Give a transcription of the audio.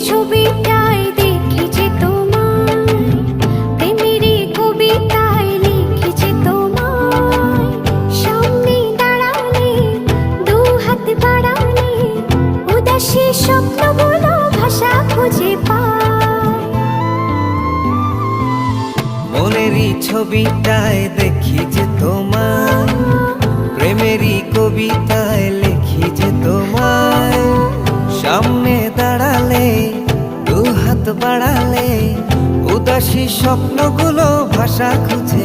ছবিটায় দেখেছি তোমায়, প্রেমেরই কবিতায় লিখেছি তোমায়। সামনে দাঁড়ালে, দু হাত বাড়ালে, উদাসী স্বপ্নগুলো ভাষা খুঁজে পায়। মনেরই ছবিটায় দেখি যে তোমায়, প্রেমেরই কবিতায় লিখি যে তোমায়। সামনে দাঁড়ালে, দু হাত বাড়ালে, উদাসী স্বপ্নগুলো ভাষা খুঁজে